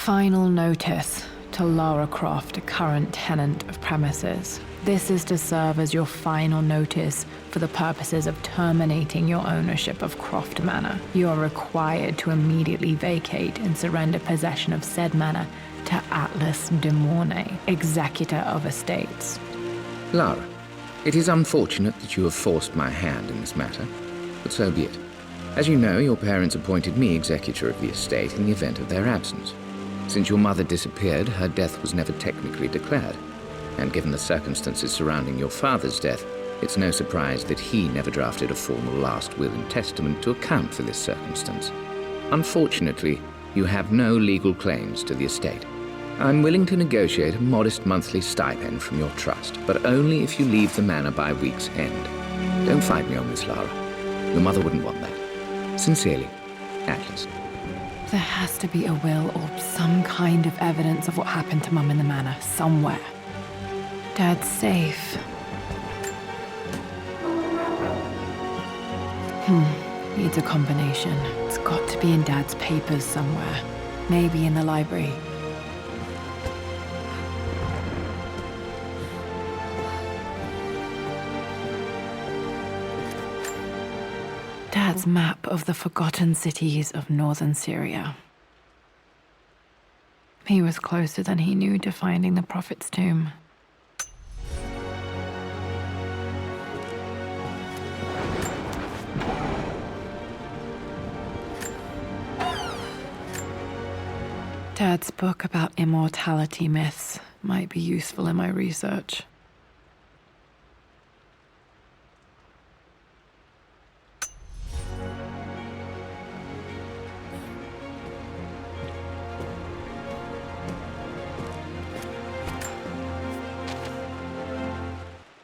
Final notice to Lara Croft, a current tenant of premises. This is to serve as your final notice for the purposes of terminating your ownership of Croft Manor. You are required to immediately vacate and surrender possession of said manor to Atlas de Mornay, executor of estates. Lara, it is unfortunate that you have forced my hand in this matter, but so be it. As you know, your parents appointed me executor of the estate in the event of their absence. Since your mother disappeared, her death was never technically declared. And given the circumstances surrounding your father's death, it's no surprise that he never drafted a formal last will and testament to account for this circumstance. Unfortunately, you have no legal claims to the estate. I'm willing to negotiate a modest monthly stipend from your trust, but only if you leave the manor by week's end. Don't fight me on this, Lara. Your mother wouldn't want that. Sincerely, Atlas. There has to be a will or some kind of evidence of what happened to Mum in the manor somewhere. Dad's safe. Needs a combination. It's got to be in Dad's papers somewhere. Maybe in the library. Dad's map of the forgotten cities of northern Syria. He was closer than he knew to finding the Prophet's tomb. Dad's book about immortality myths might be useful in my research.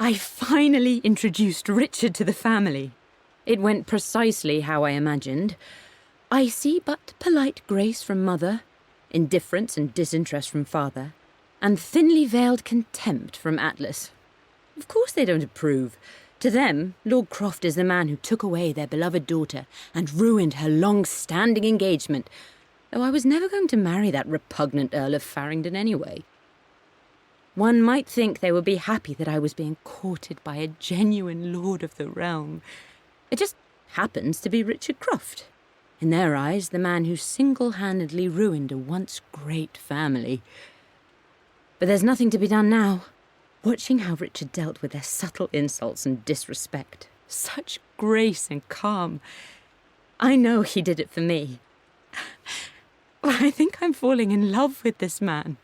I finally introduced Richard to the family. It went precisely how I imagined. I see but polite grace from mother, indifference and disinterest from father, and thinly veiled contempt from Atlas. Of course they don't approve. To them, Lord Croft is the man who took away their beloved daughter and ruined her long-standing engagement, though I was never going to marry that repugnant Earl of Farringdon anyway. One might think they would be happy that I was being courted by a genuine lord of the realm. It just happens to be Richard Croft. In their eyes, the man who single-handedly ruined a once great family. But there's nothing to be done now. Watching how Richard dealt with their subtle insults and disrespect. Such grace and calm. I know he did it for me. I think I'm falling in love with this man.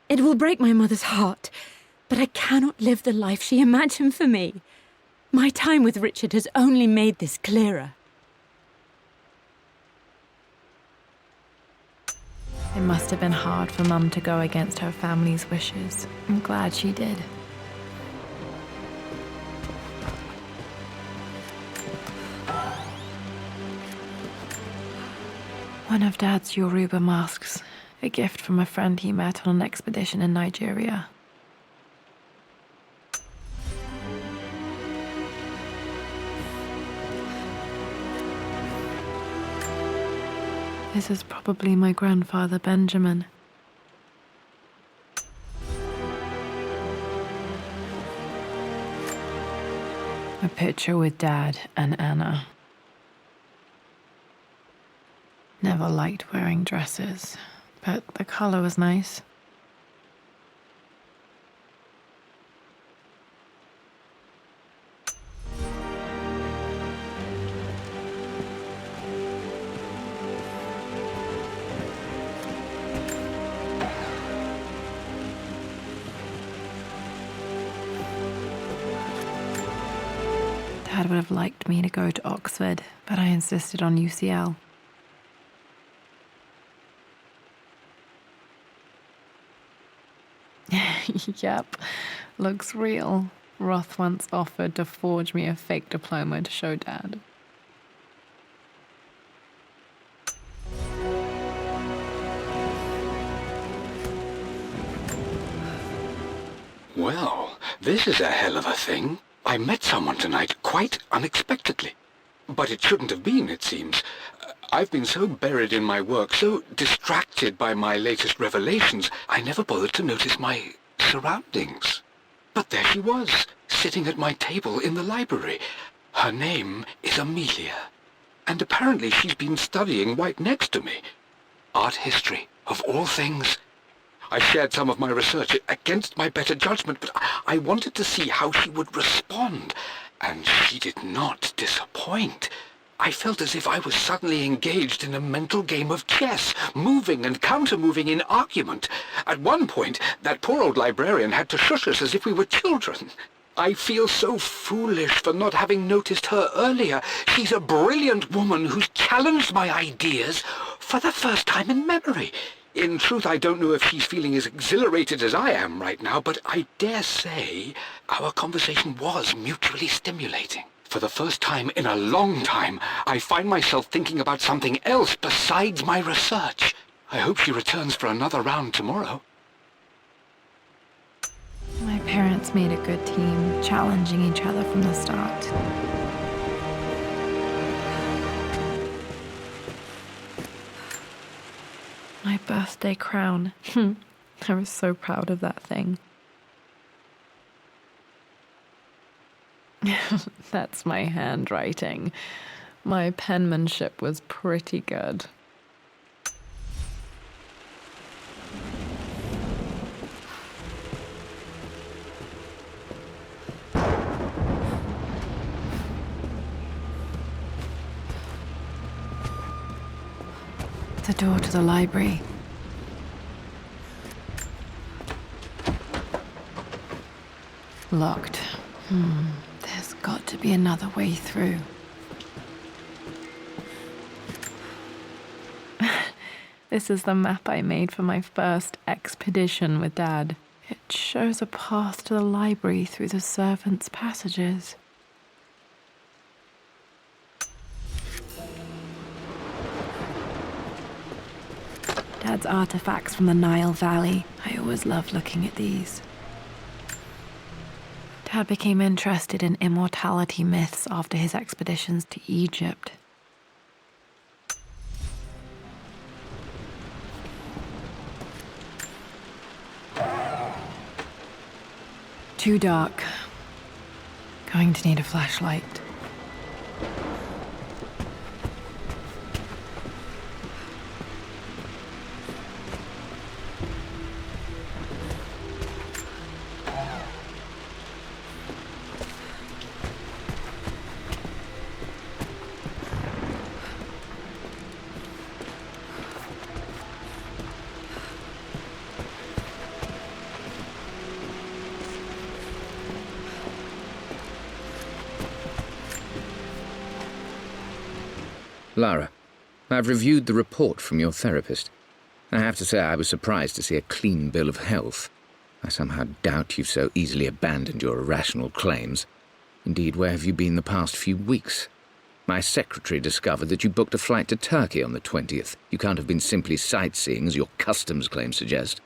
It will break my mother's heart, but I cannot live the life she imagined for me. My time with Richard has only made this clearer. It must have been hard for Mum to go against her family's wishes. I'm glad she did. One of Dad's Yoruba masks. A gift from a friend he met on an expedition in Nigeria. This is probably my grandfather Benjamin. A picture with Dad and Anna. Never liked wearing dresses. But the color was nice. Dad would have liked me to go to Oxford, but I insisted on UCL. Yep, looks real. Roth once offered to forge me a fake diploma to show Dad. Well, this is a hell of a thing. I met someone tonight quite unexpectedly. But it shouldn't have been, it seems. I've been so buried in my work, so distracted by my latest revelations, I never bothered to notice my surroundings. But there she was, sitting at my table in the library. Her name is Amelia, and apparently she's been studying right next to me. Art history, of all things. I shared some of my research against my better judgment, but I wanted to see how she would respond, and she did not disappoint. I felt as if I was suddenly engaged in a mental game of chess, moving and counter-moving in argument. At one point, that poor old librarian had to shush us as if we were children. I feel so foolish for not having noticed her earlier. She's a brilliant woman who's challenged my ideas for the first time in memory. In truth, I don't know if she's feeling as exhilarated as I am right now, but I dare say our conversation was mutually stimulating. For the first time in a long time, I find myself thinking about something else besides my research. I hope she returns for another round tomorrow. My parents made a good team, challenging each other from the start. My birthday crown. I was so proud of that thing. That's my handwriting. My penmanship was pretty good. The door to the library. Locked. There's got to be another way through. This is the map I made for my first expedition with Dad. It shows a path to the library through the servants' passages. Dad's artifacts from the Nile Valley. I always loved looking at these. Dad became interested in immortality myths after his expeditions to Egypt. Too dark. Going to need a flashlight. Lara, I've reviewed the report from your therapist. I have to say I was surprised to see a clean bill of health. I somehow doubt you've so easily abandoned your irrational claims. Indeed, where have you been the past few weeks? My secretary discovered that you booked a flight to Turkey on the 20th. You can't have been simply sightseeing, as your customs claims suggest.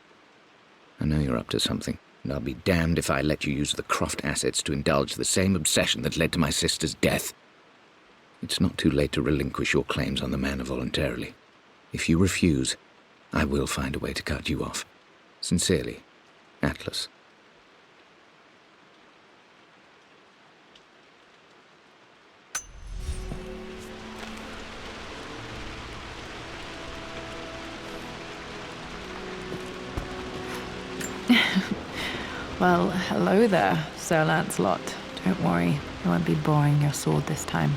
I know you're up to something, and I'll be damned if I let you use the Croft assets to indulge the same obsession that led to my sister's death. It's not too late to relinquish your claims on the manor voluntarily. If you refuse, I will find a way to cut you off. Sincerely, Atlas. Well, hello there, Sir Lancelot. Don't worry, I won't be boring your sword this time.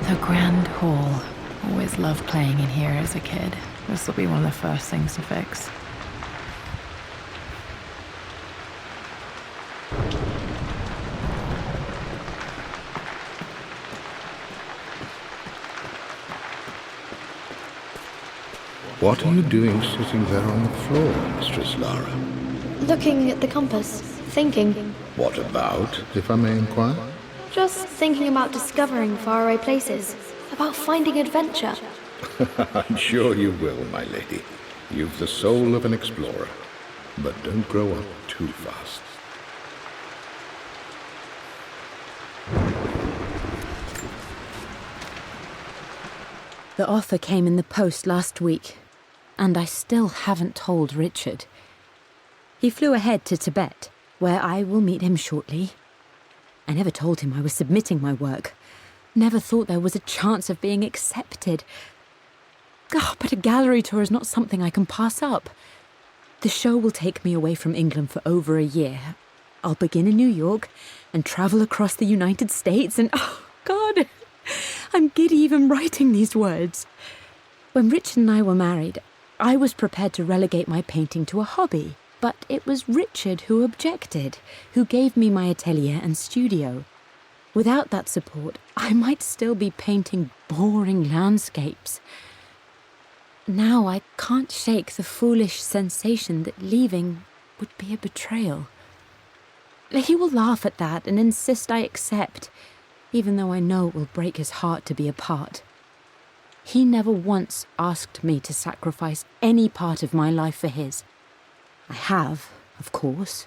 The Grand Hall. Always loved playing in here as a kid. This will be one of the first things to fix. What are you doing sitting there on the floor, Mistress Lara? Looking at the compass, thinking. What about, if I may inquire? Just thinking about discovering faraway places, about finding adventure. I'm sure you will, my lady. You've the soul of an explorer. But don't grow up too fast. The offer came in the post last week, and I still haven't told Richard. He flew ahead to Tibet, where I will meet him shortly. I never told him I was submitting my work. Never thought there was a chance of being accepted. But a gallery tour is not something I can pass up. The show will take me away from England for over a year. I'll begin in New York and travel across the United States and, oh, God, I'm giddy even writing these words. When Richard and I were married, I was prepared to relegate my painting to a hobby, but it was Richard who objected, who gave me my atelier and studio. Without that support, I might still be painting boring landscapes. Now I can't shake the foolish sensation that leaving would be a betrayal. He will laugh at that and insist I accept, even though I know it will break his heart to be apart. He never once asked me to sacrifice any part of my life for his. I have, of course,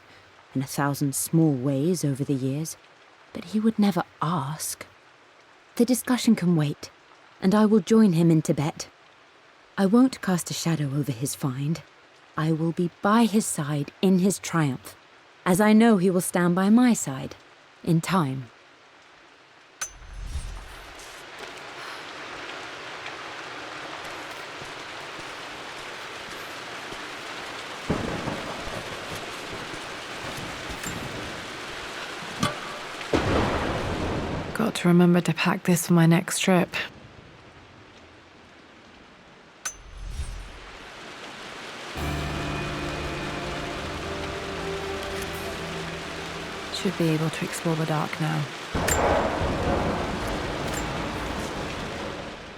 in 1,000 small ways over the years, but he would never ask. The discussion can wait, and I will join him in Tibet. I won't cast a shadow over his find. I will be by his side in his triumph, as I know he will stand by my side, in time. Got to remember to pack this for my next trip. Should be able to explore the dark now.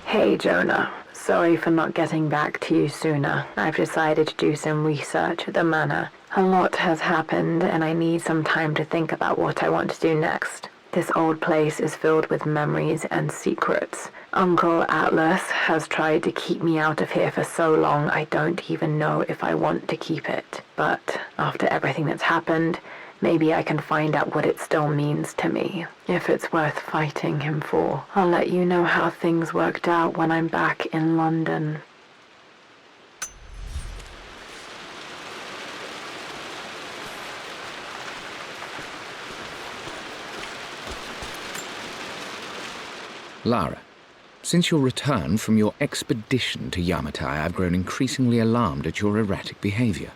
Hey, Jonah. Sorry for not getting back to you sooner. I've decided to do some research at the manor. A lot has happened, and I need some time to think about what I want to do next. This old place is filled with memories and secrets. Uncle Atlas has tried to keep me out of here for so long I don't even know if I want to keep it. But after everything that's happened, maybe I can find out what it still means to me, if it's worth fighting him for. I'll let you know how things worked out when I'm back in London. Lara, since your return from your expedition to Yamatai, I've grown increasingly alarmed at your erratic behavior.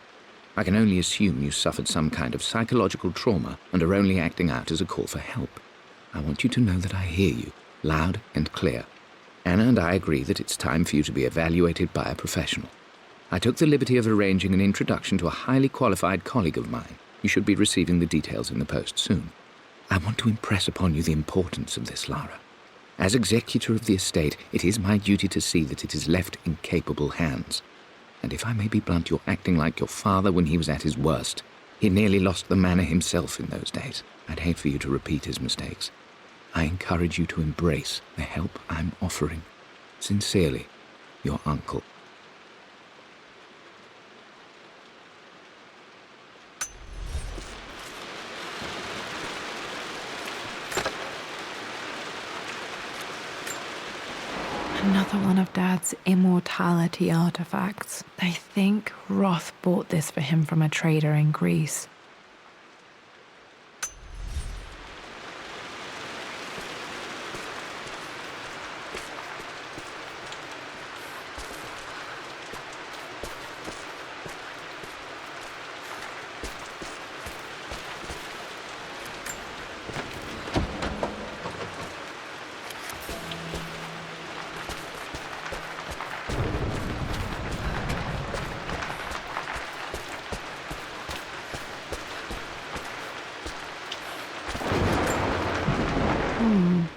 I can only assume you suffered some kind of psychological trauma and are only acting out as a call for help. I want you to know that I hear you, loud and clear. Anna and I agree that it's time for you to be evaluated by a professional. I took the liberty of arranging an introduction to a highly qualified colleague of mine. You should be receiving the details in the post soon. I want to impress upon you the importance of this, Lara. As executor of the estate, it is my duty to see that it is left in capable hands. And if I may be blunt, you're acting like your father when he was at his worst. He nearly lost the manor himself in those days. I'd hate for you to repeat his mistakes. I encourage you to embrace the help I'm offering. Sincerely, your uncle. Another one of Dad's immortality artifacts. I think Roth bought this for him from a trader in Greece.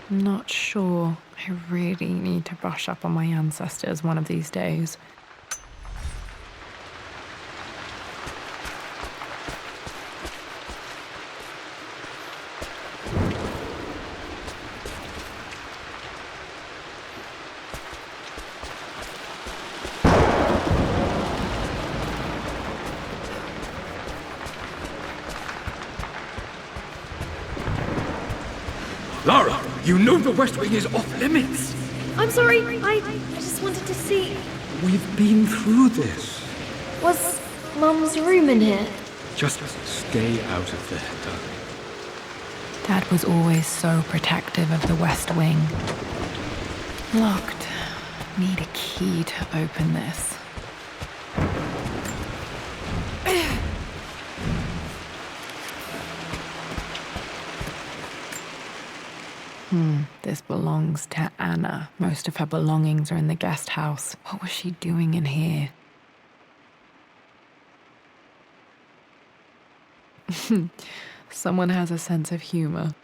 Not sure. I really need to brush up on my ancestors one of these days. Lara, you know the West Wing is off limits. I'm sorry, I just wanted to see... We've been through this. Was Mum's room in here? Just stay out of there, darling. Dad was always so protective of the West Wing. Locked. Need a key to open this. This belongs to Anna. Most of her belongings are in the guest house. What was she doing in here? Someone has a sense of humor.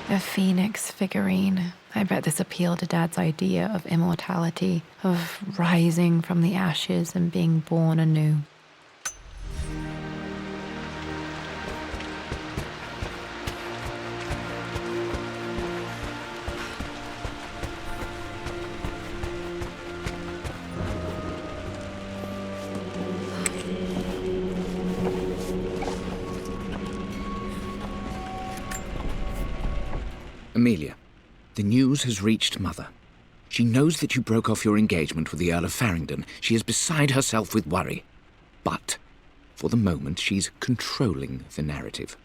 A phoenix figurine. I bet this appealed to Dad's idea of immortality, of rising from the ashes and being born anew. Amelia, the news has reached Mother. She knows that you broke off your engagement with the Earl of Farringdon. She is beside herself with worry. But, for the moment, she's controlling the narrative.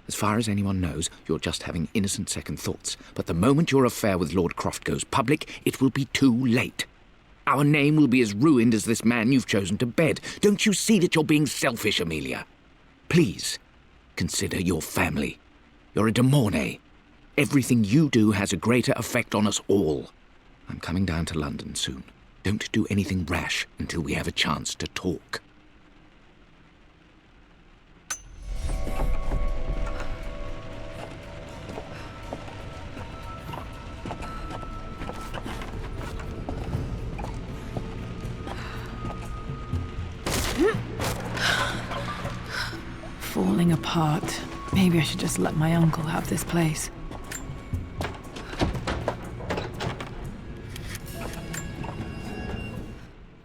As far as anyone knows, you're just having innocent second thoughts. But the moment your affair with Lord Croft goes public, it will be too late. Our name will be as ruined as this man you've chosen to bed. Don't you see that you're being selfish, Amelia? Please, consider your family. You're a de Mornay. Everything you do has a greater effect on us all. I'm coming down to London soon. Don't do anything rash until we have a chance to talk. Falling apart. Maybe I should just let my uncle have this place.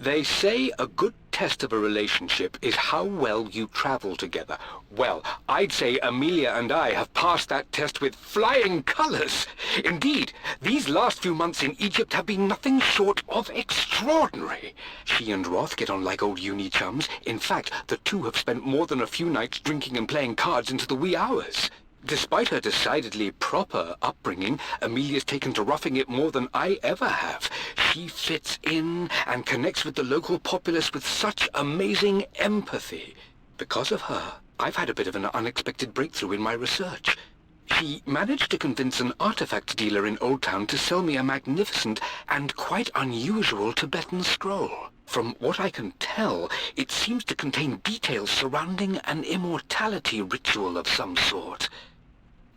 They say a good test of a relationship is how well you travel together. Well, I'd say Amelia and I have passed that test with flying colours. Indeed, these last few months in Egypt have been nothing short of extraordinary. She and Roth get on like old uni chums. In fact, the two have spent more than a few nights drinking and playing cards into the wee hours. Despite her decidedly proper upbringing, Amelia's taken to roughing it more than I ever have. She fits in and connects with the local populace with such amazing empathy. Because of her, I've had a bit of an unexpected breakthrough in my research. She managed to convince an artifact dealer in Old Town to sell me a magnificent and quite unusual Tibetan scroll. From what I can tell, it seems to contain details surrounding an immortality ritual of some sort.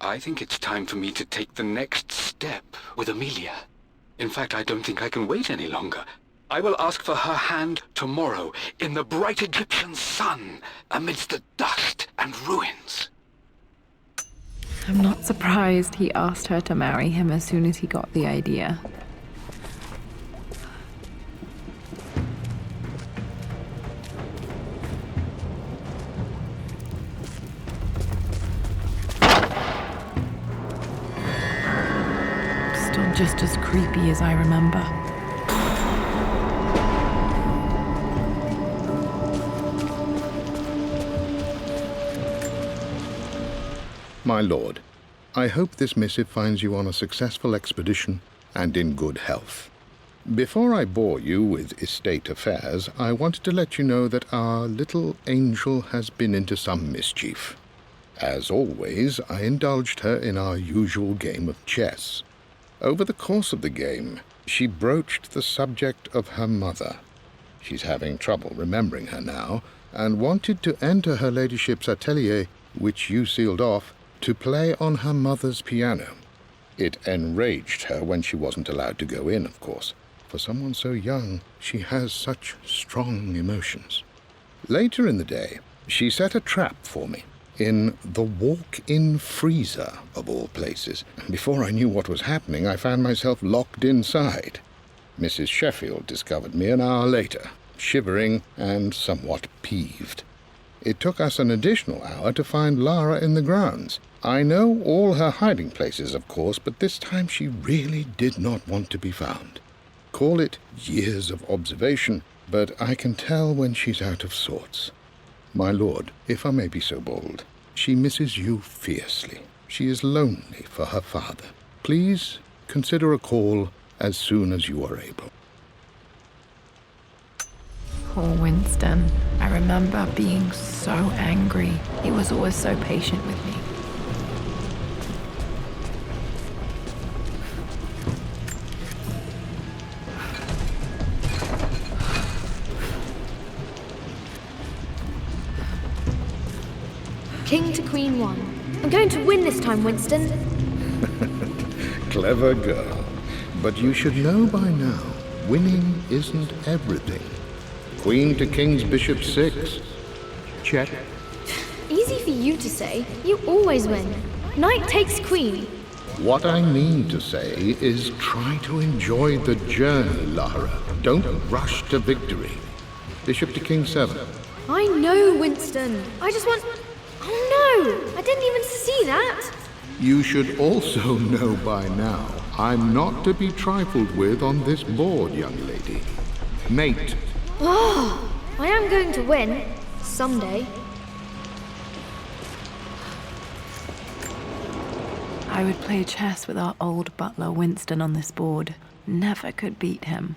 I think it's time for me to take the next step with Amelia. In fact, I don't think I can wait any longer. I will ask for her hand tomorrow in the bright Egyptian sun amidst the dust and ruins. I'm not surprised he asked her to marry him as soon as he got the idea. Still just as creepy as I remember. My lord, I hope this missive finds you on a successful expedition and in good health. Before I bore you with estate affairs, I wanted to let you know that our little angel has been into some mischief. As always, I indulged her in our usual game of chess. Over the course of the game, she broached the subject of her mother. She's having trouble remembering her now, and wanted to enter her ladyship's atelier, which you sealed off, to play on her mother's piano. It enraged her when she wasn't allowed to go in, of course. For someone so young, she has such strong emotions. Later in the day, she set a trap for me. in the walk-in freezer, of all places. Before I knew what was happening, I found myself locked inside. Mrs. Sheffield discovered me an hour later, shivering and somewhat peeved. It took us an additional hour to find Lara in the grounds. I know all her hiding places, of course, but this time she really did not want to be found. Call it years of observation, but I can tell when she's out of sorts. My lord, if I may be so bold, she misses you fiercely. She is lonely for her father. Please consider a call as soon as you are able. Poor Winston. I remember being so angry. He was always so patient with me. King to Queen 1. I'm going to win this time, Winston. Clever girl. But you should know by now, winning isn't everything. Queen to King's Bishop 6. Check. Easy for you to say. You always win. Knight takes queen. What I mean to say is try to enjoy the journey, Lara. Don't rush to victory. Bishop to King 7. I know, Winston. I just want... Oh no! I didn't even see that! You should also know by now, I'm not to be trifled with on this board, young lady. Mate. Oh, I am going to win. Someday. I would play chess with our old butler Winston on this board. Never could beat him.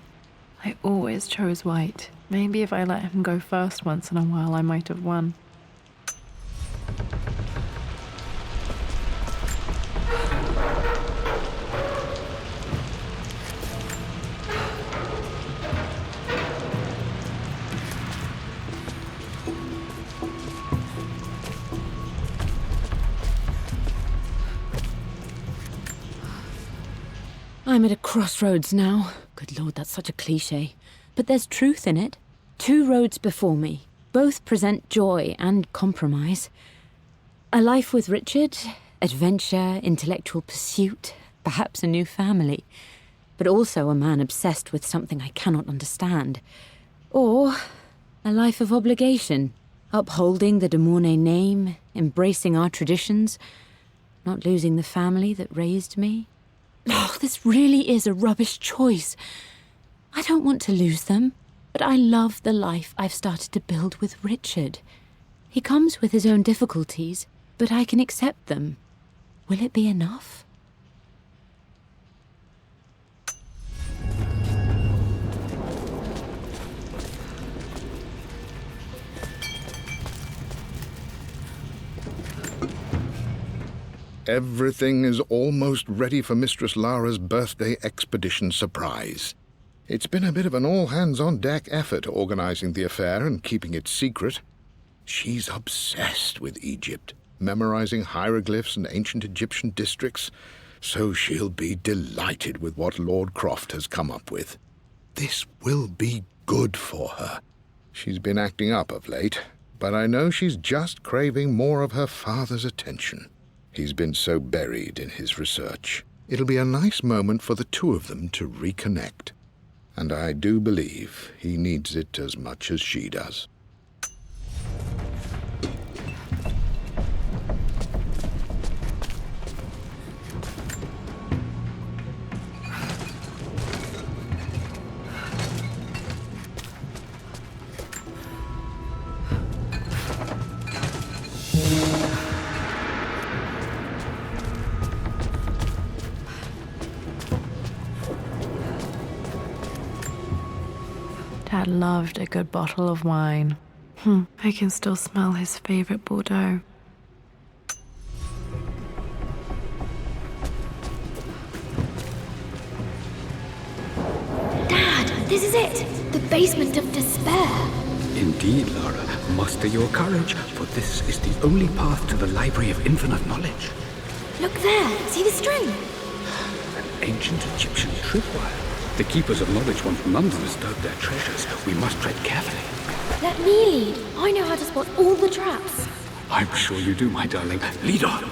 I always chose white. Maybe if I let him go first once in a while, I might have won. I'm at a crossroads now. Good Lord, that's such a cliché. But there's truth in it. 2 roads before me. Both present joy and compromise. A life with Richard, adventure, intellectual pursuit, perhaps a new family. But also a man obsessed with something I cannot understand. Or a life of obligation, upholding the de Mornay name, embracing our traditions, not losing the family that raised me. Oh, this really is a rubbish choice. I don't want to lose them, but I love the life I've started to build with Richard. He comes with his own difficulties, but I can accept them. Will it be enough? Everything is almost ready for Mistress Lara's birthday expedition surprise. It's been a bit of an all-hands-on-deck effort organizing the affair and keeping it secret. She's obsessed with Egypt, memorizing hieroglyphs and ancient Egyptian districts, so she'll be delighted with what Lord Croft has come up with. This will be good for her. She's been acting up of late, but I know she's just craving more of her father's attention. He's been so buried in his research. It'll be a nice moment for the 2 of them to reconnect. And I do believe he needs it as much as she does. Dad loved a good bottle of wine. I can still smell his favorite Bordeaux. Dad, this is it! The basement of despair! Indeed, Lara. Muster your courage, for this is the only path to the Library of Infinite Knowledge. Look there! See the string? An ancient Egyptian tripwire. The keepers of knowledge want none to disturb their treasures. We must tread carefully. Let me lead. I know how to spot all the traps. I'm sure you do, my darling. Lead on.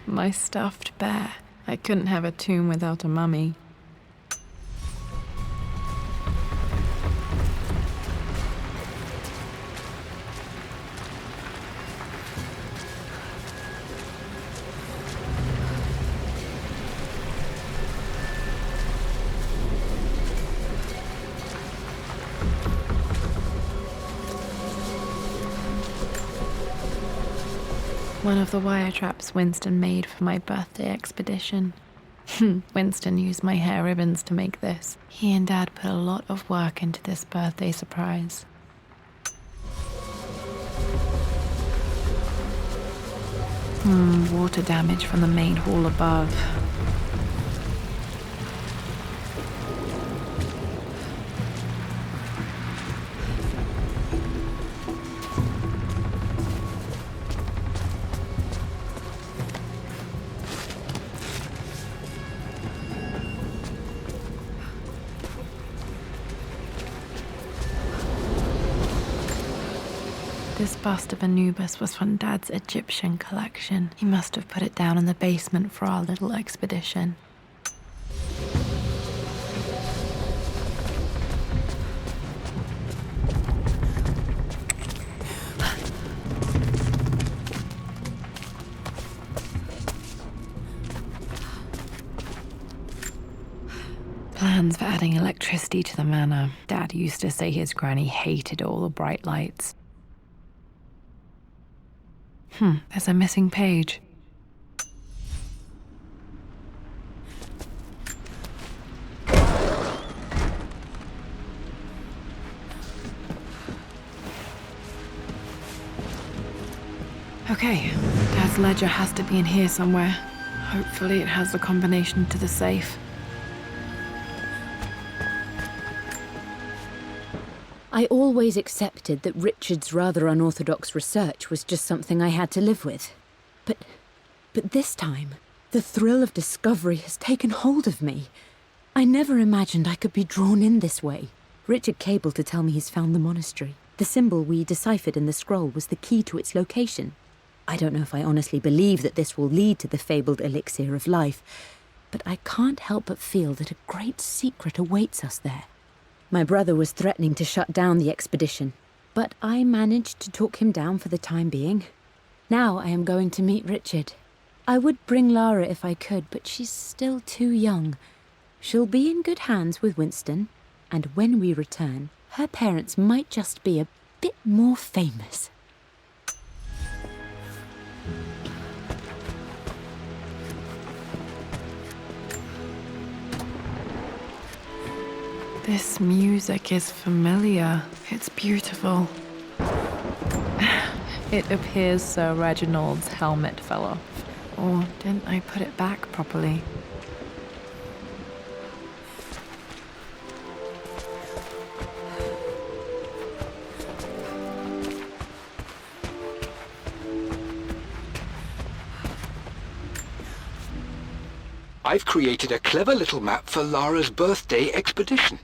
My stuffed bear. I couldn't have a tomb without a mummy. One of the wire traps Winston made for my birthday expedition. Winston used my hair ribbons to make this. He and Dad put a lot of work into this birthday surprise. Water damage from the main hall above. This bust of Anubis was from Dad's Egyptian collection. He must have put it down in the basement for our little expedition. Plans for adding electricity to the manor. Dad used to say his granny hated all the bright lights. There's a missing page. Okay, Dad's ledger has to be in here somewhere. Hopefully it has the combination to the safe. I always accepted that Richard's rather unorthodox research was just something I had to live with. But this time, the thrill of discovery has taken hold of me. I never imagined I could be drawn in this way. Richard cabled to tell me he's found the monastery. The symbol we deciphered in the scroll was the key to its location. I don't know if I honestly believe that this will lead to the fabled elixir of life, but I can't help but feel that a great secret awaits us there. My brother was threatening to shut down the expedition, but I managed to talk him down for the time being. Now I am going to meet Richard. I would bring Lara if I could, but she's still too young. She'll be in good hands with Winston, and when we return, her parents might just be a bit more famous. This music is familiar. It's beautiful. It appears Sir Reginald's helmet fell off. Or didn't I put it back properly? I've created a clever little map for Lara's birthday expedition.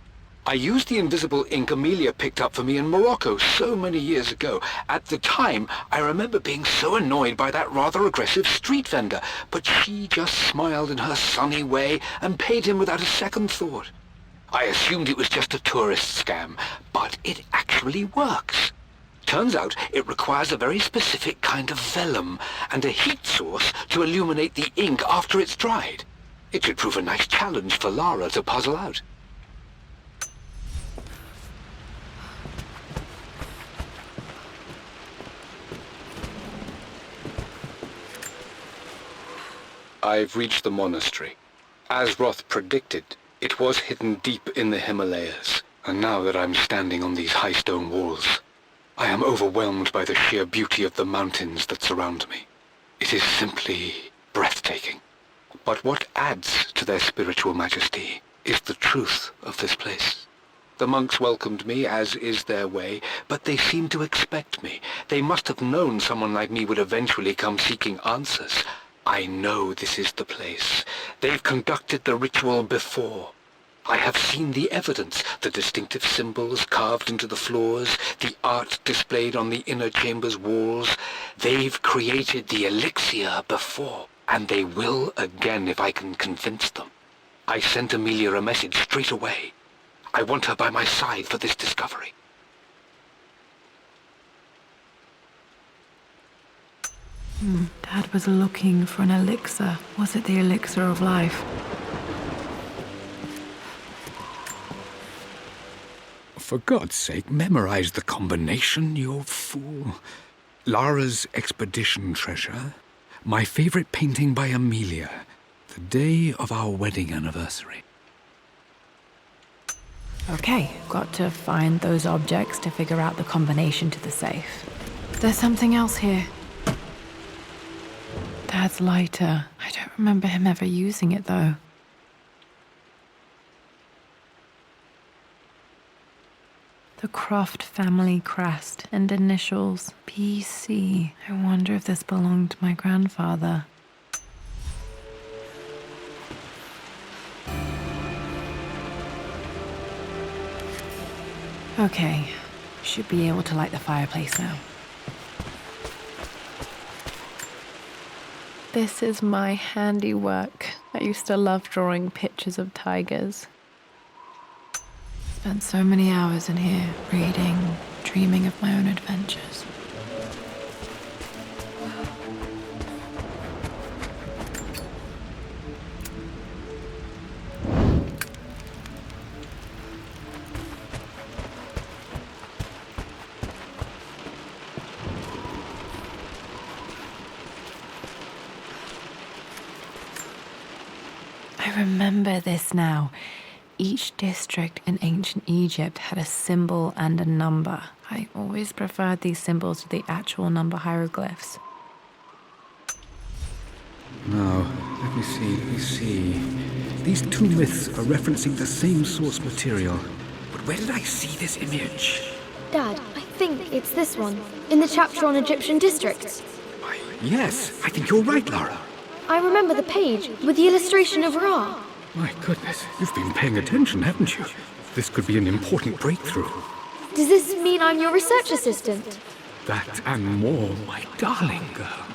I used the invisible ink Amelia picked up for me in Morocco so many years ago. At the time, I remember being so annoyed by that rather aggressive street vendor, but she just smiled in her sunny way and paid him without a second thought. I assumed it was just a tourist scam, but it actually works. Turns out it requires a very specific kind of vellum and a heat source to illuminate the ink after it's dried. It should prove a nice challenge for Lara to puzzle out. I've reached the monastery. As Roth predicted, it was hidden deep in the Himalayas, and now that I'm standing on these high stone walls, I am overwhelmed by the sheer beauty of the mountains that surround me. It is simply breathtaking. But what adds to their spiritual majesty is the truth of this place. The monks welcomed me, as is their way, but they seemed to expect me. They must have known someone like me would eventually come seeking answers. I know this is the place. They've conducted the ritual before. I have seen the evidence, the distinctive symbols carved into the floors, the art displayed on the inner chamber's walls. They've created the elixir before, and they will again if I can convince them. I sent Amelia a message straight away. I want her by my side for this discovery. Dad was looking for an elixir. Was it the elixir of life? For God's sake, memorize the combination, you fool. Lara's expedition treasure. My favorite painting by Amelia. The day of our wedding anniversary. Okay, got to find those objects to figure out the combination to the safe. There's something else here. Dad's lighter. I don't remember him ever using it, though. The Croft family crest and initials PC. I wonder if this belonged to my grandfather. Okay, should be able to light the fireplace now. This is my handiwork. I used to love drawing pictures of tigers. Spent so many hours in here, reading, dreaming of my own adventures. I remember this now. Each district in ancient Egypt had a symbol and a number. I always preferred these symbols to the actual number hieroglyphs. Now, let me see. These two myths are referencing the same source material. But where did I see this image? Dad, I think it's this one, in the chapter on Egyptian districts. Why, yes, I think you're right, Lara. I remember the page with the illustration of Ra. My goodness, you've been paying attention, haven't you? This could be an important breakthrough. Does this mean I'm your research assistant? That and more, my darling girl.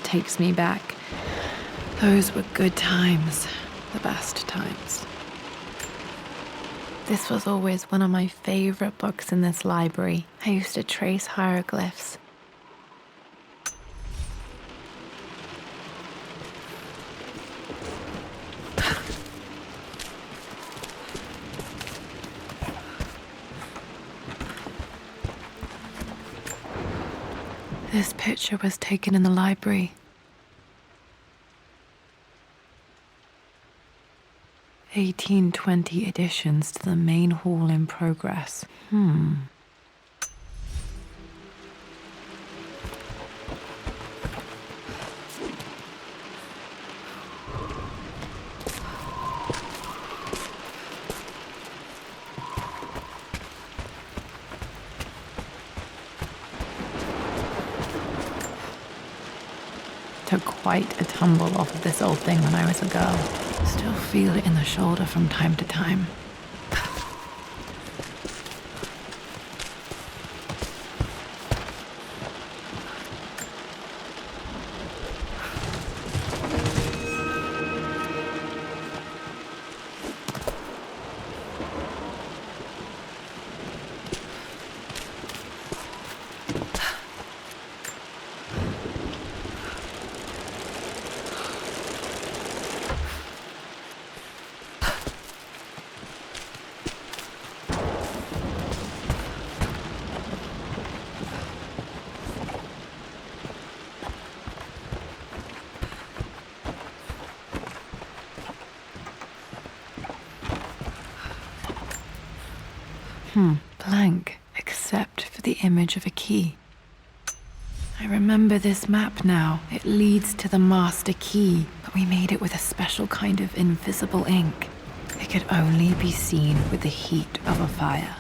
Takes me back. Those were good times. The best times. This was always one of my favorite books in this library. I used to trace hieroglyphs. This picture was taken in the library. 1820 additions to the main hall in progress. Took quite a tumble off of this old thing when I was a girl. Still feel it in the shoulder from time to time. Blank, except for the image of a key. I remember this map now. It leads to the master key, but we made it with a special kind of invisible ink. It could only be seen with the heat of a fire.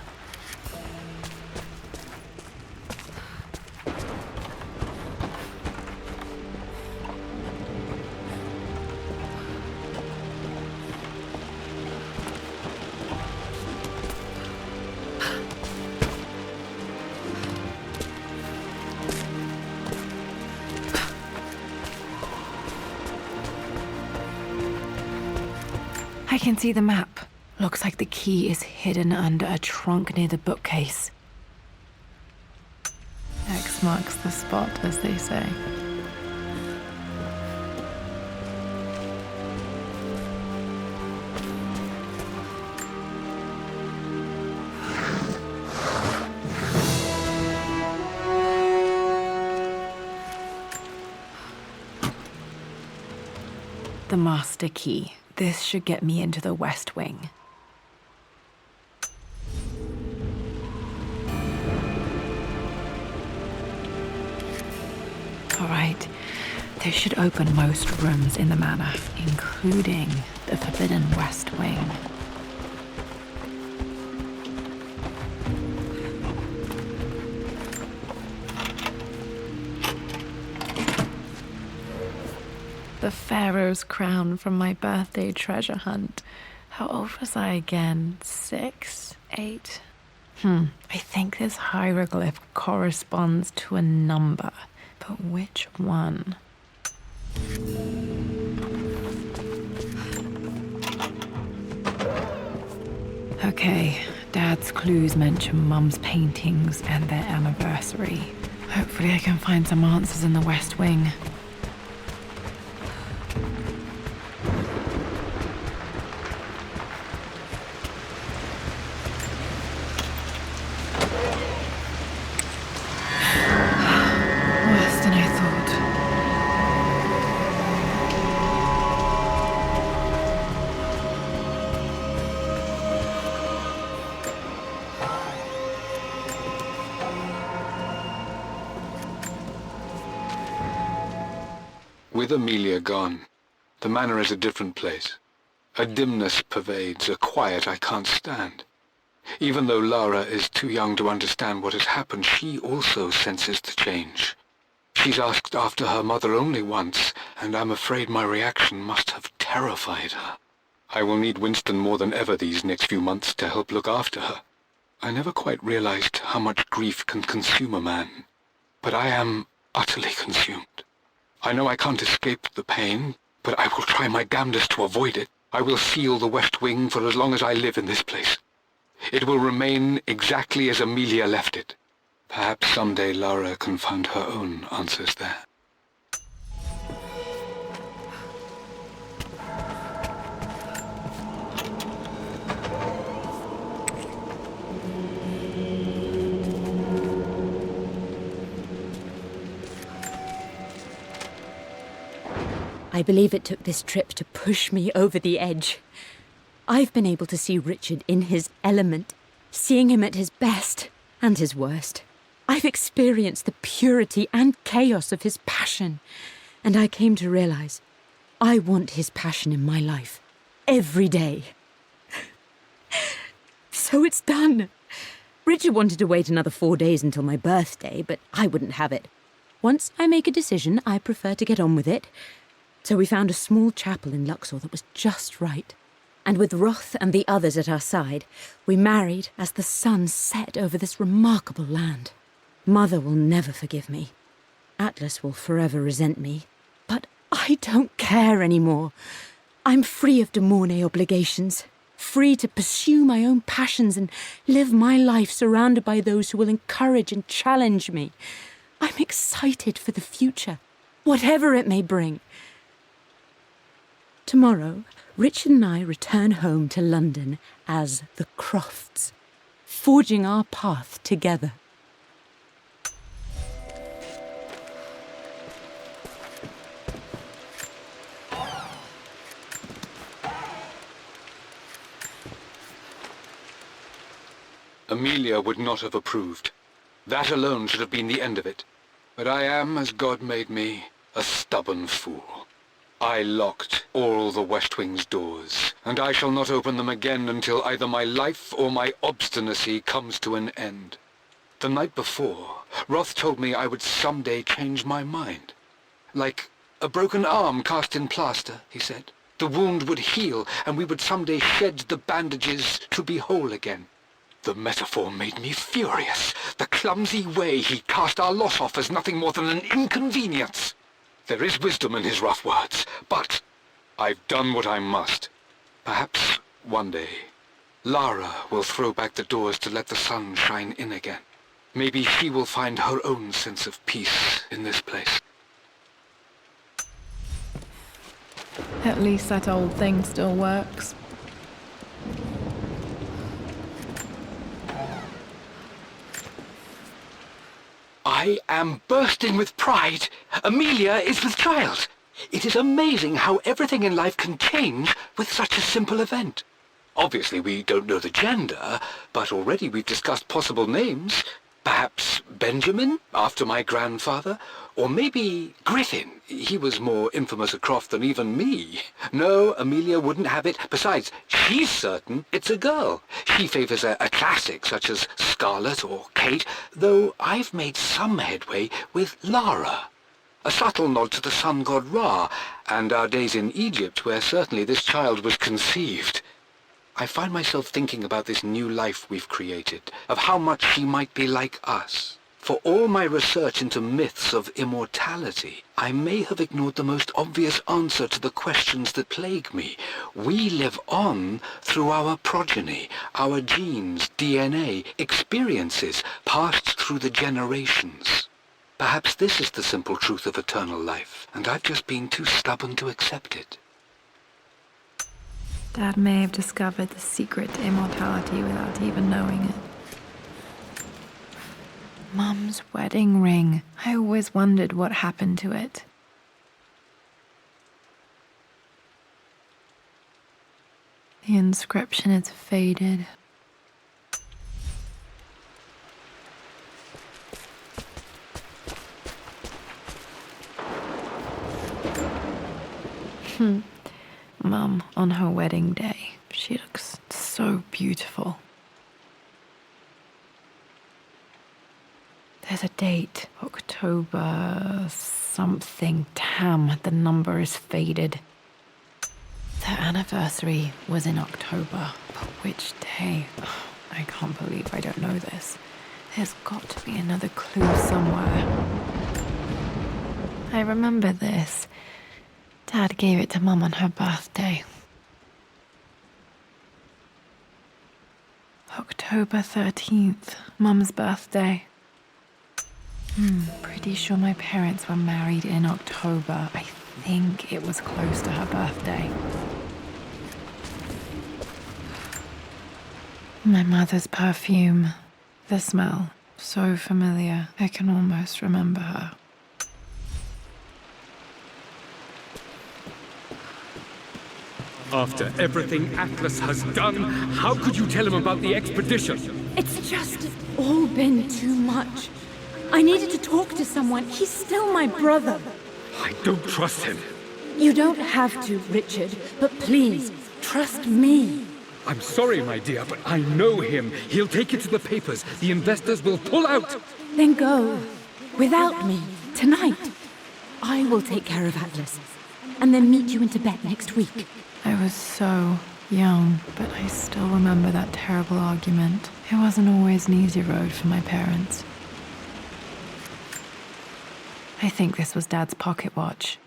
I can see the map. Looks like the key is hidden under a trunk near the bookcase. X marks the spot, as they say. The master key. This should get me into the West Wing. All right, this should open most rooms in the manor, including the forbidden West Wing. The Pharaoh's crown from my birthday treasure hunt. How old was I again? 6? 8? I think this hieroglyph corresponds to a number, but which one? Okay, Dad's clues mention Mum's paintings and their anniversary. Hopefully I can find some answers in the West Wing. With Amelia gone, the manor is a different place. A dimness pervades, a quiet I can't stand. Even though Lara is too young to understand what has happened, she also senses the change. She's asked after her mother only once, and I'm afraid my reaction must have terrified her. I will need Winston more than ever these next few months to help look after her. I never quite realized how much grief can consume a man, but I am utterly consumed. I know I can't escape the pain, but I will try my damnedest to avoid it. I will seal the West Wing for as long as I live in this place. It will remain exactly as Amelia left it. Perhaps someday Lara can find her own answers there. I believe it took this trip to push me over the edge. I've been able to see Richard in his element, seeing him at his best and his worst. I've experienced the purity and chaos of his passion, and I came to realize I want his passion in my life every day. So it's done. Richard wanted to wait another 4 days until my birthday, but I wouldn't have it. Once I make a decision, I prefer to get on with it. So we found a small chapel in Luxor that was just right. And with Roth and the others at our side, we married as the sun set over this remarkable land. Mother will never forgive me. Atlas will forever resent me. But I don't care anymore. I'm free of de Mornay obligations, free to pursue my own passions and live my life surrounded by those who will encourage and challenge me. I'm excited for the future, whatever it may bring. Tomorrow, Richard and I return home to London as the Crofts, forging our path together. Amelia would not have approved. That alone should have been the end of it. But I am, as God made me, a stubborn fool. I locked all the West Wing's doors, and I shall not open them again until either my life or my obstinacy comes to an end. The night before, Roth told me I would someday change my mind. Like a broken arm cast in plaster, he said. The wound would heal, and we would someday shed the bandages to be whole again. The metaphor made me furious. The clumsy way he cast our loss off as nothing more than an inconvenience. There is wisdom in his rough words, but I've done what I must. Perhaps one day, Lara will throw back the doors to let the sun shine in again. Maybe she will find her own sense of peace in this place. At least that old thing still works. I am bursting with pride. Amelia is with child. It is amazing how everything in life can change with such a simple event. Obviously, we don't know the gender, but already we've discussed possible names. Perhaps Benjamin, after my grandfather, or maybe Griffin. He was more infamous at Croft than even me. No, Amelia wouldn't have it. Besides, she's certain it's a girl. She favors a classic such as Scarlet or Kate, though I've made some headway with Lara. A subtle nod to the sun god Ra, and our days in Egypt, where certainly this child was conceived. I find myself thinking about this new life we've created, of how much she might be like us. For all my research into myths of immortality, I may have ignored the most obvious answer to the questions that plague me. We live on through our progeny, our genes, DNA, experiences passed through the generations. Perhaps this is the simple truth of eternal life, and I've just been too stubborn to accept it. Dad may have discovered the secret to immortality without even knowing it. Mum's wedding ring. I always wondered what happened to it. The inscription is faded. Mum, on her wedding day, she looks so beautiful. There's a date, October something. Damn, the number is faded. Their anniversary was in October, but which day? Oh, I can't believe I don't know this. There's got to be another clue somewhere. I remember this. Dad gave it to Mum on her birthday. October 13th, Mum's birthday. Pretty sure my parents were married in October. I think it was close to her birthday. My mother's perfume. The smell, so familiar. I can almost remember her. After everything Atlas has done, how could you tell him about the expedition? It's just all been too much. I needed to talk to someone. He's still my brother. I don't trust him. You don't have to, Richard, but please, trust me. I'm sorry, my dear, but I know him. He'll take it to the papers. The investors will pull out. Then go. Without me. Tonight. I will take care of Atlas. And then meet you in Tibet next week. I was so young, but I still remember that terrible argument. It wasn't always an easy road for my parents. I think this was Dad's pocket watch.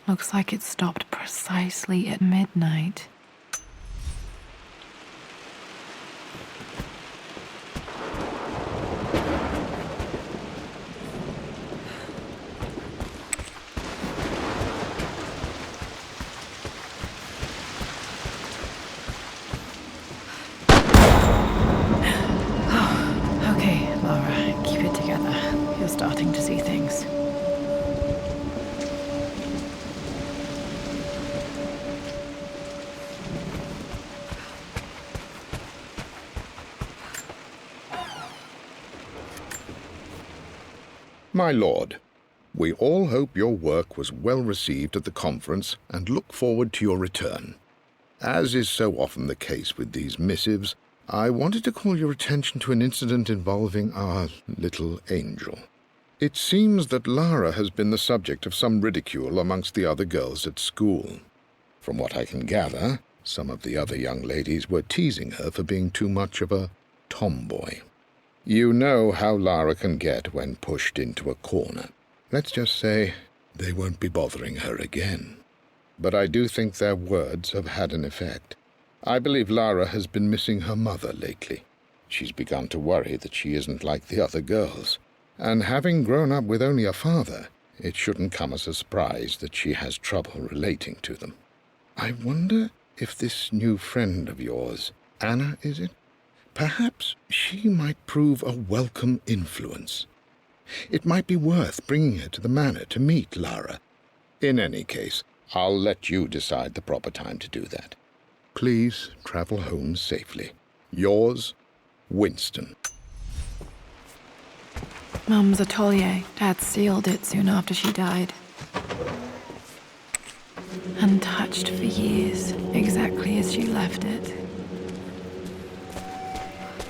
Looks like it stopped precisely at midnight. Okay, Lara, keep it together. You're starting to see things. My lord, we all hope your work was well received at the conference and look forward to your return. As is so often the case with these missives, I wanted to call your attention to an incident involving our little angel. It seems that Lara has been the subject of some ridicule amongst the other girls at school. From what I can gather, some of the other young ladies were teasing her for being too much of a tomboy. You know how Lara can get when pushed into a corner. Let's just say they won't be bothering her again. but I do think their words have had an effect. I believe Lara has been missing her mother lately. She's begun to worry that she isn't like the other girls. And having grown up with only a father, it shouldn't come as a surprise that she has trouble relating to them. I wonder if this new friend of yours, Anna, is it? Perhaps she might prove a welcome influence. It might be worth bringing her to the manor to meet Lara. In any case, I'll let you decide the proper time to do that. Please travel home safely. Yours, Winston. Mum's atelier. Dad sealed it soon after she died. Untouched for years, exactly as she left it.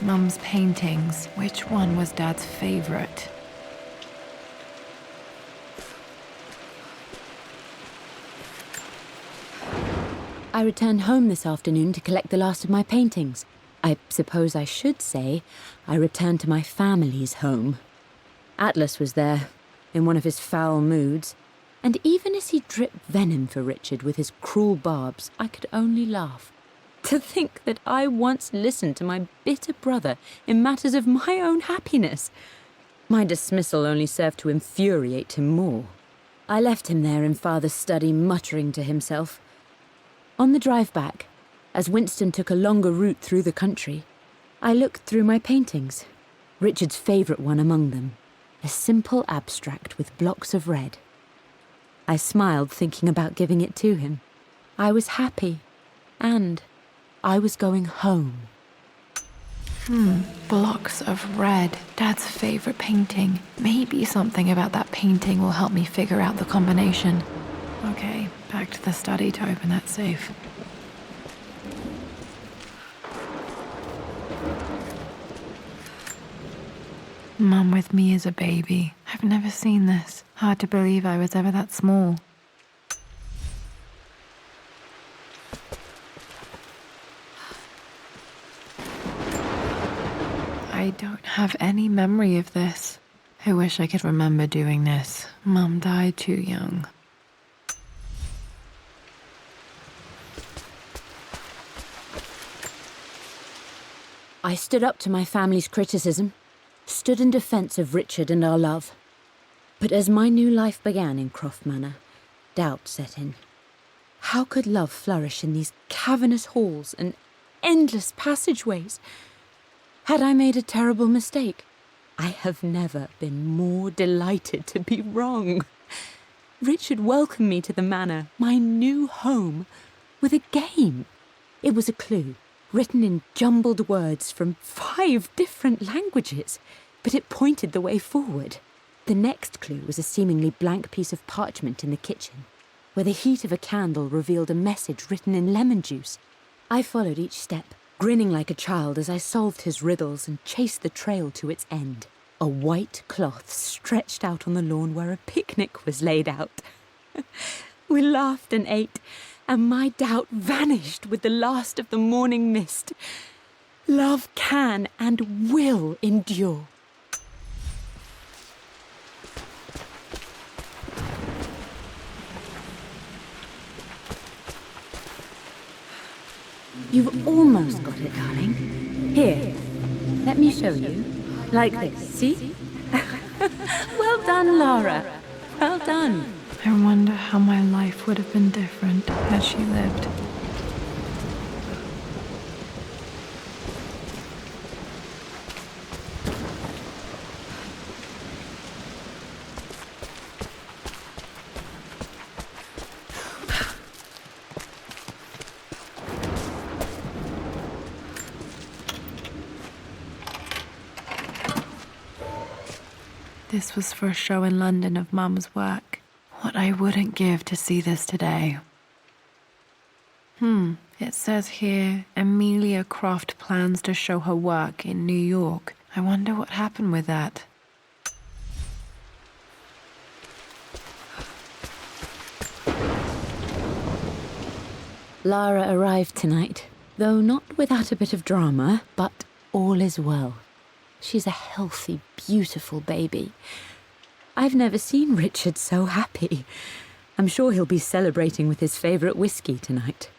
Mum's paintings. Which one was Dad's favorite? I returned home this afternoon to collect the last of my paintings. I suppose I should say I returned to my family's home. Atlas was there, in one of his foul moods, and even as he dripped venom for Richard with his cruel barbs, I could only laugh. To think that I once listened to my bitter brother in matters of my own happiness. My dismissal only served to infuriate him more. I left him there in Father's study, muttering to himself. On the drive back, as Winston took a longer route through the country, I looked through my paintings, Richard's favourite one among them, a simple abstract with blocks of red. I smiled, thinking about giving it to him. I was happy, and I was going home. Blocks of red. Dad's favorite painting. Maybe something about that painting will help me figure out the combination. Okay, back to the study to open that safe. Mum with me as a baby. I've never seen this. Hard to believe I was ever that small. I don't have any memory of this. I wish I could remember doing this. Mum died too young. I stood up to my family's criticism, stood in defence of Richard and our love. But as my new life began in Croft Manor, doubt set in. How could love flourish in these cavernous halls and endless passageways? Had I made a terrible mistake? I have never been more delighted to be wrong. Richard welcomed me to the manor, my new home, with a game. It was a clue, written in jumbled words from 5 different languages, but it pointed the way forward. The next clue was a seemingly blank piece of parchment in the kitchen, where the heat of a candle revealed a message written in lemon juice. I followed each step, grinning like a child as I solved his riddles and chased the trail to its end. A white cloth stretched out on the lawn where a picnic was laid out. We laughed and ate, and my doubt vanished with the last of the morning mist. Love can and will endure. You've almost got it, darling. Here, let me show you. Like this, see? Well done, Lara. Well done. I wonder how my life would have been different had she lived. This was for a show in London of Mum's work. What I wouldn't give to see this today. It says here, Amelia Croft plans to show her work in New York. I wonder what happened with that. Lara arrived tonight, though not without a bit of drama, but all is well. She's a healthy, beautiful baby. I've never seen Richard so happy. I'm sure he'll be celebrating with his favourite whiskey tonight.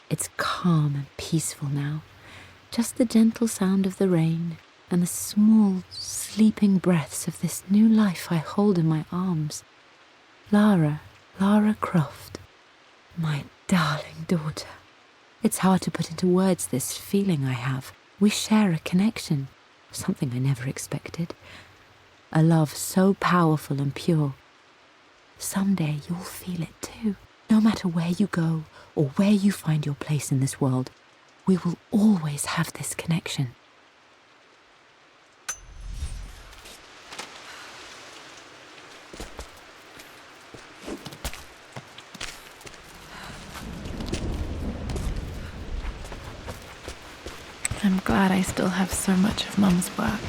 It's calm and peaceful now. Just the gentle sound of the rain and the small, sleeping breaths of this new life I hold in my arms. Lara Croft, my darling daughter. It's hard to put into words this feeling I have. We share a connection, something I never expected. A love so powerful and pure. Someday you'll feel it too. No matter where you go or where you find your place in this world, we will always have this connection. I'm glad I still have so much of Mum's work.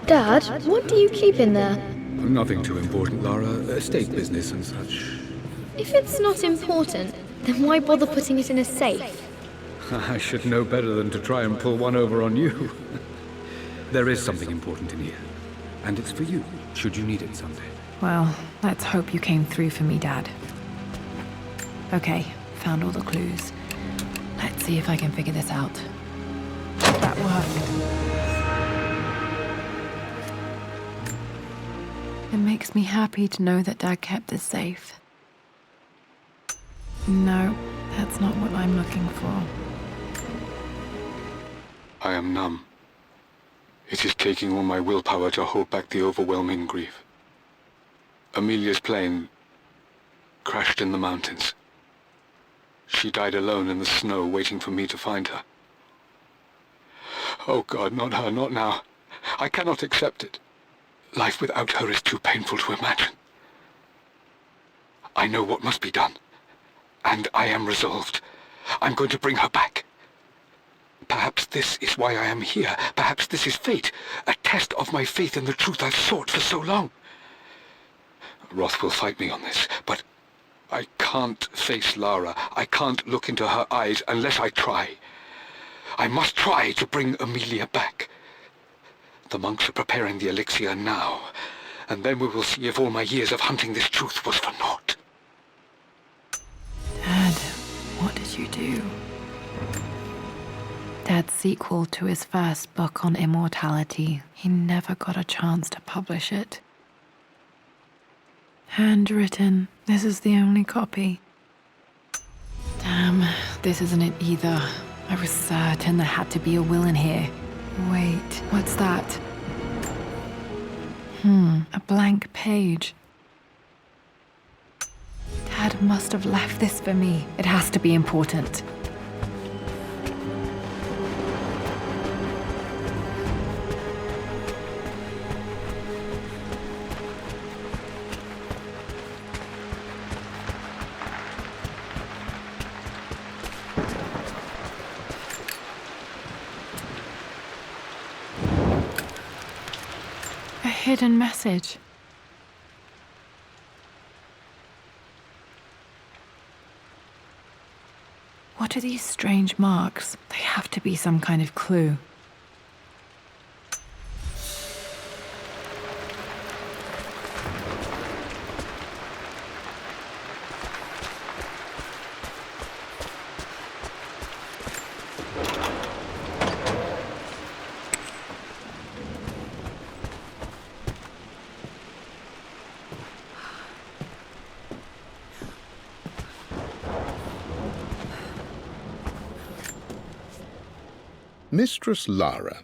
Dad, what do you keep in there? Nothing too important, Lara. Estate business and such. If it's not important, then why bother putting it in a safe? I should know better than to try and pull one over on you. There is something important in here. And it's for you, should you need it someday. Well, let's hope you came through for me, Dad. Okay, found all the clues. Let's see if I can figure this out. That worked. It makes me happy to know that Dad kept this safe. No, that's not what I'm looking for. I am numb. It is taking all my willpower to hold back the overwhelming grief. Amelia's plane crashed in the mountains. She died alone in the snow, waiting for me to find her. Oh God, not her, not now. I cannot accept it. Life without her is too painful to imagine. I know what must be done, and I am resolved. I'm going to bring her back. Perhaps this is why I am here. Perhaps this is fate, a test of my faith in the truth I've sought for so long. Roth will fight me on this, but I can't face Lara. I can't look into her eyes unless I try. I must try to bring Amelia back. The monks are preparing the elixir now, and then we will see if all my years of hunting this truth was for naught. Dad, what did you do? Dad's sequel to his first book on immortality, he never got a chance to publish it. Handwritten, this is the only copy. Damn, this isn't it either. I was certain there had to be a will in here. Wait, what's that? A blank page. Dad must have left this for me. It has to be important. Hidden message. What are these strange marks? They have to be some kind of clue. Mistress Lara,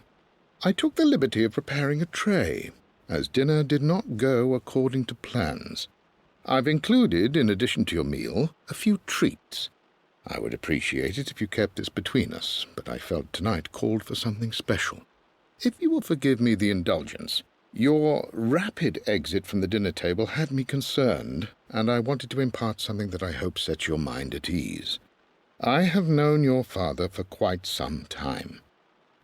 I took the liberty of preparing a tray, as dinner did not go according to plans. I've included, in addition to your meal, a few treats. I would appreciate it if you kept this between us, but I felt tonight called for something special. If you will forgive me the indulgence, your rapid exit from the dinner table had me concerned, and I wanted to impart something that I hope sets your mind at ease. I have known your father for quite some time.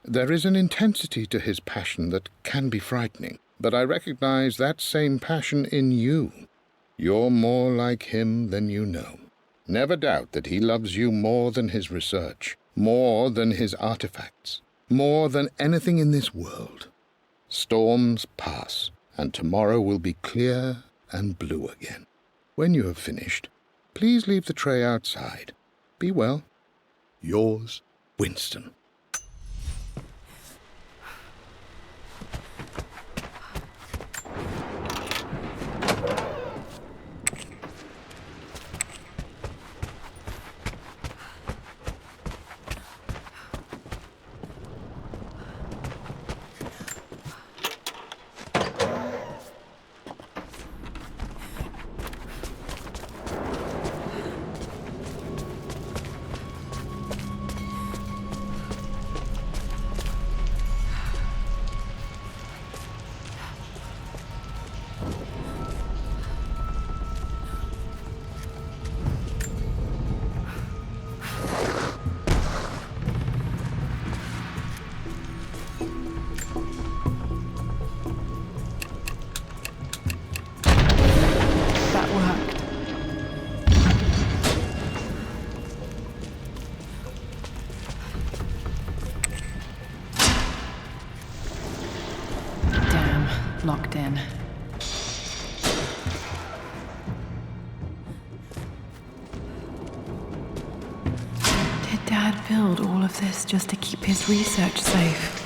There is an intensity to his passion that can be frightening, but I recognize that same passion in you. You're more like him than you know. Never doubt that he loves you more than his research, more than his artifacts, more than anything in this world. Storms pass, and tomorrow will be clear and blue again. When you have finished, please leave the tray outside. Be well. Yours, Winston. Locked in. Did Dad build all of this just to keep his research safe?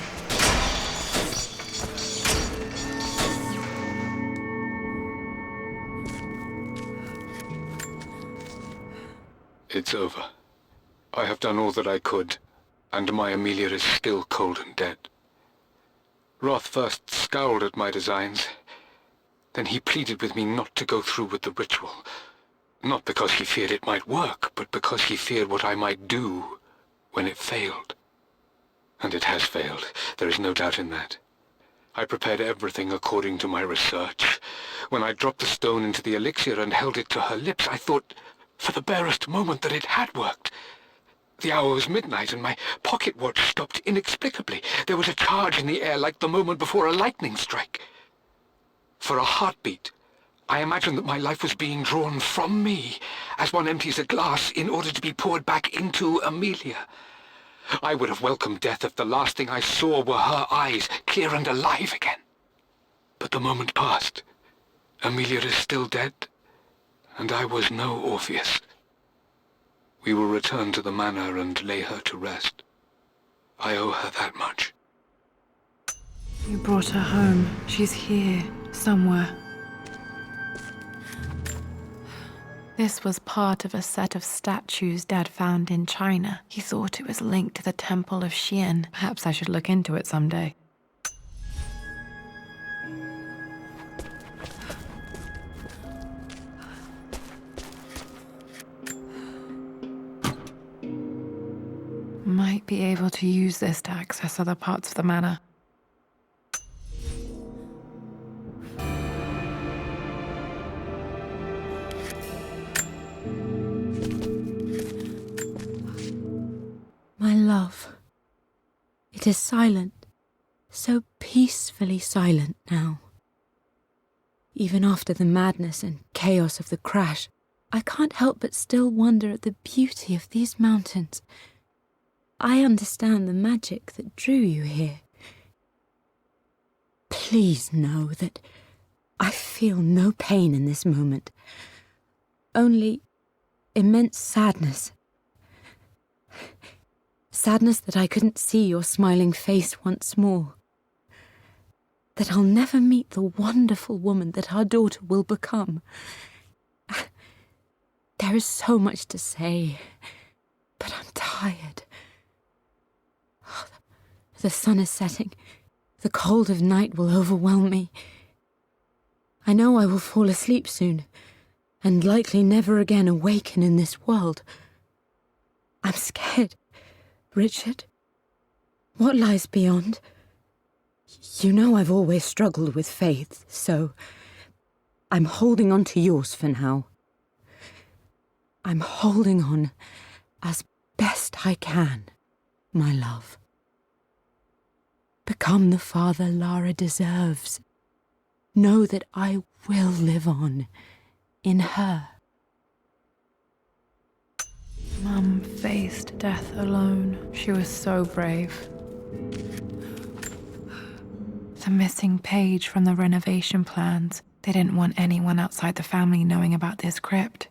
It's over. I have done all that I could, and my Amelia is still cold and dead. Roth first scowled at my designs. Then he pleaded with me not to go through with the ritual. Not because he feared it might work, but because he feared what I might do when it failed. And it has failed. There is no doubt in that. I prepared everything according to my research. When I dropped the stone into the elixir and held it to her lips, I thought for the barest moment that it had worked. The hour was midnight, and my pocket watch stopped inexplicably. There was a charge in the air like the moment before a lightning strike. For a heartbeat, I imagined that my life was being drawn from me, as one empties a glass in order to be poured back into Amelia. I would have welcomed death if the last thing I saw were her eyes, clear and alive again. But the moment passed. Amelia is still dead, and I was no Orpheus. We will return to the manor and lay her to rest. I owe her that much. You brought her home. She's here, somewhere. This was part of a set of statues Dad found in China. He thought it was linked to the Temple of Xian. Perhaps I should look into it someday. Might be able to use this to access other parts of the manor. My love, it is silent, so peacefully silent now. Even after the madness and chaos of the crash, I can't help but still wonder at the beauty of these mountains. I understand the magic that drew you here. Please know that I feel no pain in this moment, only immense sadness. Sadness that I couldn't see your smiling face once more. That I'll never meet the wonderful woman that our daughter will become. There is so much to say, but I'm tired. The sun is setting. The cold of night will overwhelm me. I know I will fall asleep soon, and likely never again awaken in this world. I'm scared. Richard, what lies beyond? You know I've always struggled with faith, so I'm holding on to yours for now. I'm holding on as best I can, my love. Become the father Lara deserves. Know that I will live on in her. Mum faced death alone. She was so brave. The missing page from the renovation plans. They didn't want anyone outside the family knowing about this crypt.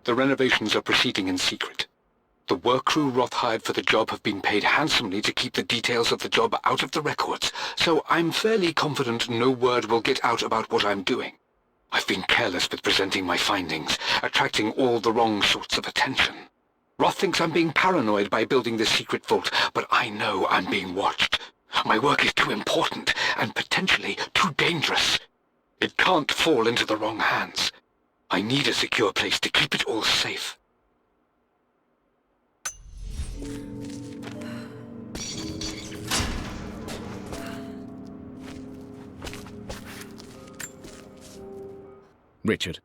The renovations are proceeding in secret. The work crew Roth hired for the job have been paid handsomely to keep the details of the job out of the records, so I'm fairly confident no word will get out about what I'm doing. I've been careless with presenting my findings, attracting all the wrong sorts of attention. Roth thinks I'm being paranoid by building this secret vault, but I know I'm being watched. My work is too important and potentially too dangerous. It can't fall into the wrong hands. I need a secure place to keep it all safe. Richard,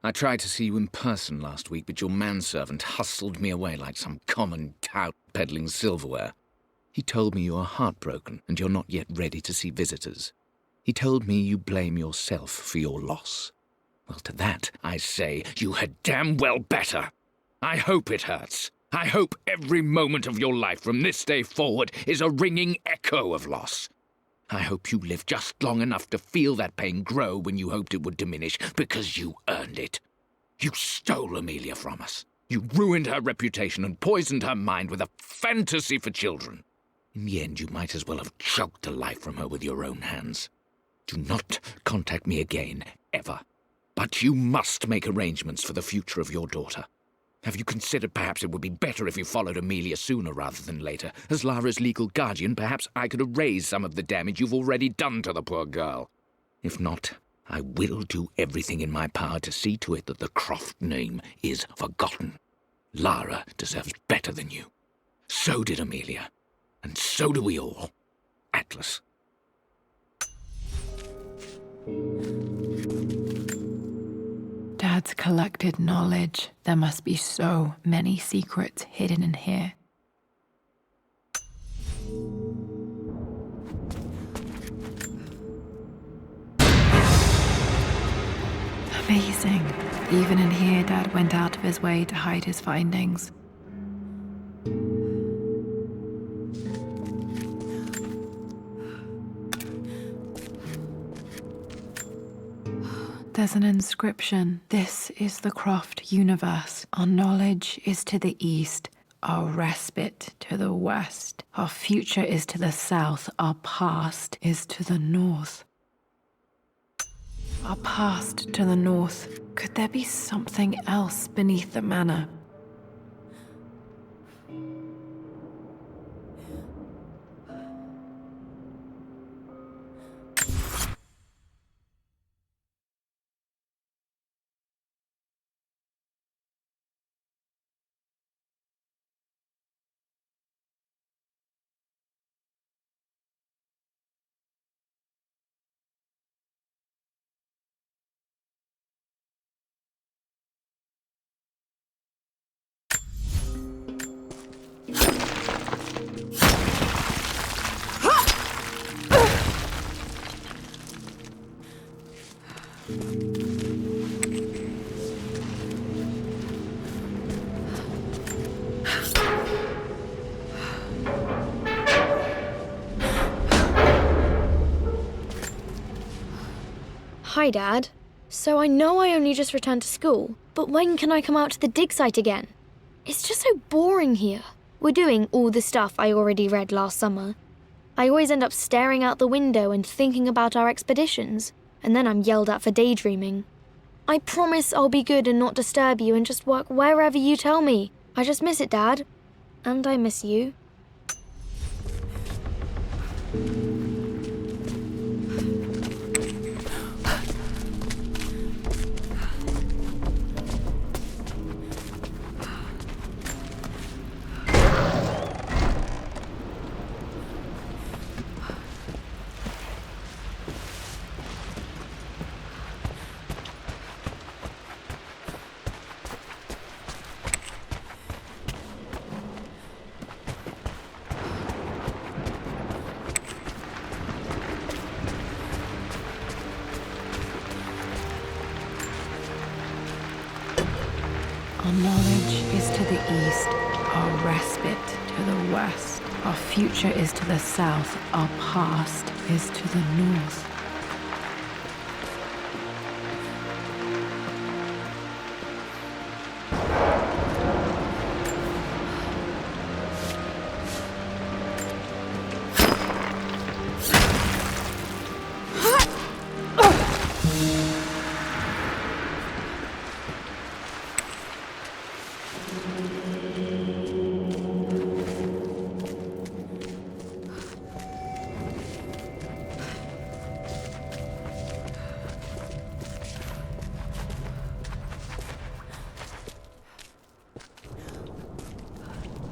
I tried to see you in person last week, but your manservant hustled me away like some common tout peddling silverware. He told me you are heartbroken and you're not yet ready to see visitors. He told me you blame yourself for your loss. Well, to that, I say you had damn well better. I hope it hurts. I hope every moment of your life from this day forward is a ringing echo of loss. I hope you live just long enough to feel that pain grow when you hoped it would diminish, because you earned it. You stole Amelia from us. You ruined her reputation and poisoned her mind with a fantasy for children. In the end, you might as well have choked the life from her with your own hands. Do not contact me again, ever. But you must make arrangements for the future of your daughter. Have you considered perhaps it would be better if you followed Amelia sooner rather than later? As Lara's legal guardian, perhaps I could erase some of the damage you've already done to the poor girl. If not, I will do everything in my power to see to it that the Croft name is forgotten. Lara deserves better than you. So did Amelia. And so do we all. Atlas. Dad's collected knowledge. There must be so many secrets hidden in here. Amazing. Even in here, Dad went out of his way to hide his findings. There's an inscription. This is the Croft universe. Our knowledge is to the east, our respite to the west. Our future is to the south, our past is to the north. Our past to the north. Could there be something else beneath the manor? Hi, Dad. So I know I only just returned to school, but when can I come out to the dig site again? It's just so boring here. We're doing all the stuff I already read last summer. I always end up staring out the window and thinking about our expeditions, and then I'm yelled at for daydreaming. I promise I'll be good and not disturb you and just work wherever you tell me. I just miss it, Dad. And I miss you. Our knowledge is to the east, our respite to the west. Our future is to the south, our past is to the north.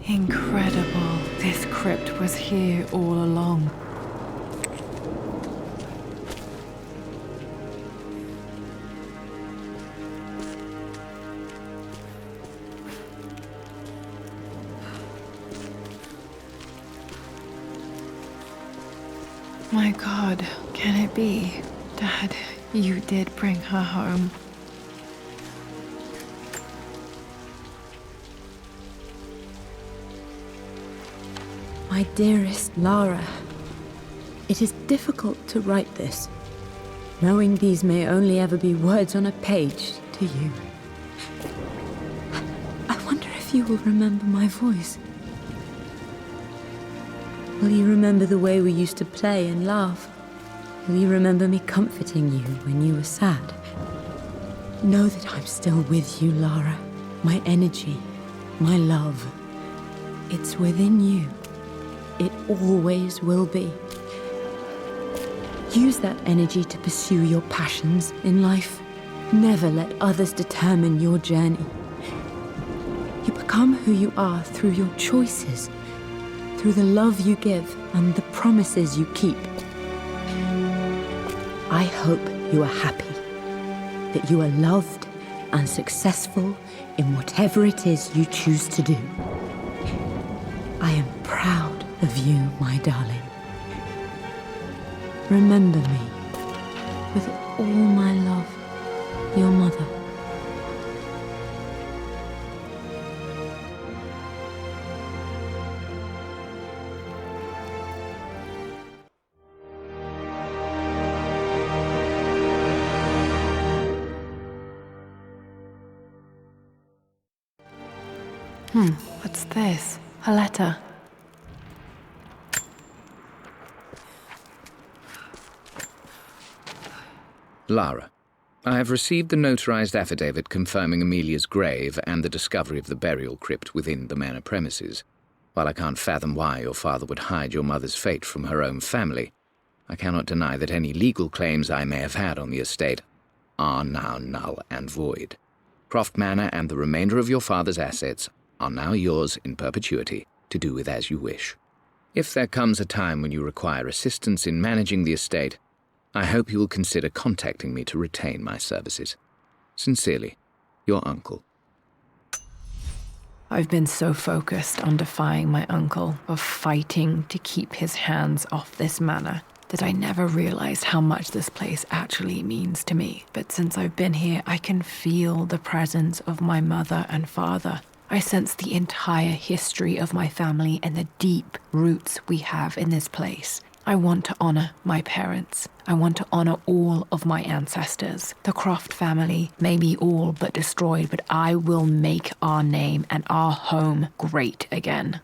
Incredible. This crypt was here all along. My God, can it be? Dad, you did bring her home. My dearest Lara, it is difficult to write this, knowing these may only ever be words on a page to you. I wonder if you will remember my voice. Will you remember the way we used to play and laugh? Will you remember me comforting you when you were sad? Know that I'm still with you, Lara. My energy, my love, it's within you. It always will be. Use that energy to pursue your passions in life. Never let others determine your journey. You become who you are through your choices, through the love you give and the promises you keep. I hope you are happy, that you are loved and successful in whatever it is you choose to do. I am proud of you, my darling. Remember me with all my love, your mother. What's this? A letter. Lara, I have received the notarized affidavit confirming Amelia's grave and the discovery of the burial crypt within the manor premises. While I can't fathom why your father would hide your mother's fate from her own family, I cannot deny that any legal claims I may have had on the estate are now null and void. Croft Manor and the remainder of your father's assets are now yours in perpetuity, to do with as you wish. If there comes a time when you require assistance in managing the estate, I hope you will consider contacting me to retain my services. Sincerely, your uncle. I've been so focused on defying my uncle, of fighting to keep his hands off this manor, that I never realized how much this place actually means to me. But since I've been here, I can feel the presence of my mother and father. I sense the entire history of my family and the deep roots we have in this place. I want to honor my parents. I want to honor all of my ancestors. The Croft family may be all but destroyed, but I will make our name and our home great again.